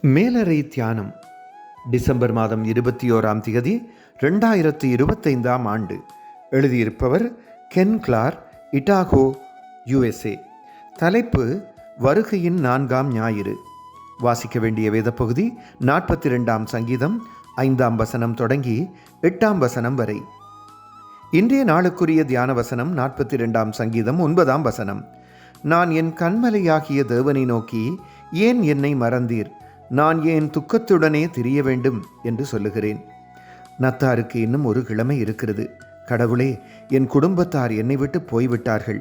மேலறை தியானம் டிசம்பர் மாதம் 21 2025 ஆண்டு. எழுதியிருப்பவர் கென் கிளார், இட்டாகோ, USA. தலைப்பு வருகையின் 4ஆம் ஞாயிறு. வாசிக்க வேண்டிய வேத பகுதி 42ஆம் சங்கீதம் 5ஆம் வசனம் தொடங்கி 8ஆம் வசனம் வரை. இன்றைய நாளுக்குரிய தியான வசனம் 42ஆம் சங்கீதம் 9ஆம் வசனம். நான் என் கண்மலையாகிய தேவனை நோக்கி, ஏன் என்னை மறந்தீர்? நான் ஏன் துக்கத்துடனே திரிய வேண்டும் என்று சொல்லுகிறேன். நத்தாருக்கு இன்னும் ஒரு கிழமை இருக்கிறது. கடவுளே, என் குடும்பத்தார் என்னை விட்டு போய்விட்டார்கள்.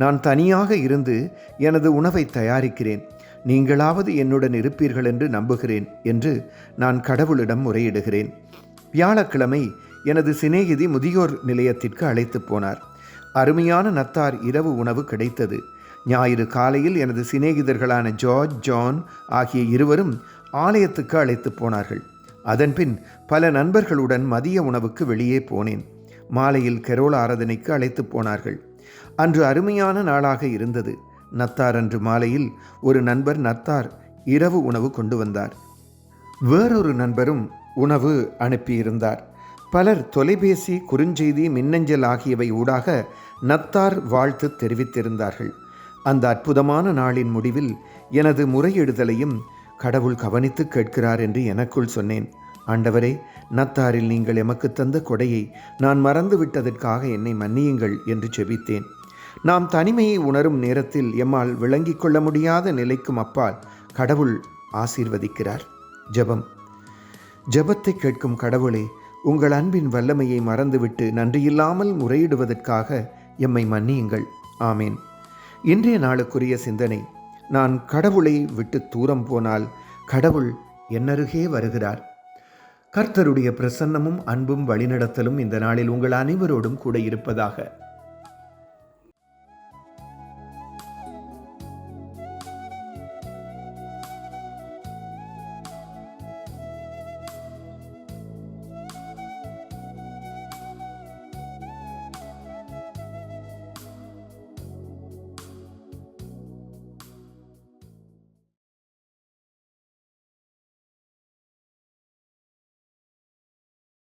நான் தனியாக இருந்து எனது உணவை தயாரிக்கிறேன். நீங்களாவது என்னுடன் இருப்பீர்கள் என்று நம்புகிறேன் என்று நான் கடவுளிடம் முறையிடுகிறேன். வியாழக்கிழமை எனது சிநேகிதி முதியோர் நிலையத்திற்கு அழைத்து போனார். அருமையான நத்தார் இரவு உணவு கிடைத்தது. ஞாயிறு காலையில் எனது சிநேகிதர்களான ஜார்ஜ், ஜான் ஆகிய இருவரும் ஆலயத்துக்கு அழைத்து போனார்கள். அதன்பின் பல நண்பர்களுடன் மதிய உணவுக்கு வெளியே போனேன். மாலையில் கெரோல் ஆராதனைக்கு அழைத்து போனார்கள். அன்று அருமையான நாளாக இருந்தது. நத்தார் அன்று மாலையில் ஒரு நண்பர் நத்தார் இரவு உணவு கொண்டு வந்தார். வேறொரு நண்பரும் உணவு அனுப்பியிருந்தார். பலர் தொலைபேசி, குறுஞ்செய்தி, மின்னஞ்சல் ஆகியவை ஊடாக நத்தார் வாழ்த்து தெரிவித்திருந்தார்கள். அந்த அற்புதமான நாளின் முடிவில் எனது முறையிடுதலையும் கடவுள் கவனித்து கேட்கிறார் என்று எனக்குள் சொன்னேன். ஆண்டவரே, நத்தாரில் நீங்கள் எமக்கு தந்த கொடையை நான் மறந்து விட்டதற்காக என்னை மன்னியுங்கள் என்று ஜெபித்தேன். நாம் தனிமையை உணரும் நேரத்தில் எம்மால் விளங்கிக் கொள்ள முடியாத நிலைக்கும் அப்பால் கடவுள் ஆசீர்வதிக்கிறார். ஜெபம். ஜெபத்தை கேட்கும் கடவுளே, உங்கள் அன்பின் வல்லமையை மறந்துவிட்டு நன்றியில்லாமல் முறையிடுவதற்காக எம்மை மன்னியுங்கள். ஆமேன். இன்றைய நாளுக்குரிய சிந்தனை: நான் கடவுளை விட்டு தூரம் போனால் கடவுள் என்னருகே வருகிறார். கர்த்தருடைய பிரசன்னமும் அன்பும் வழிநடத்தலும் இந்த நாளில் உங்கள் அனைவரோடும் கூட இருப்பதாக.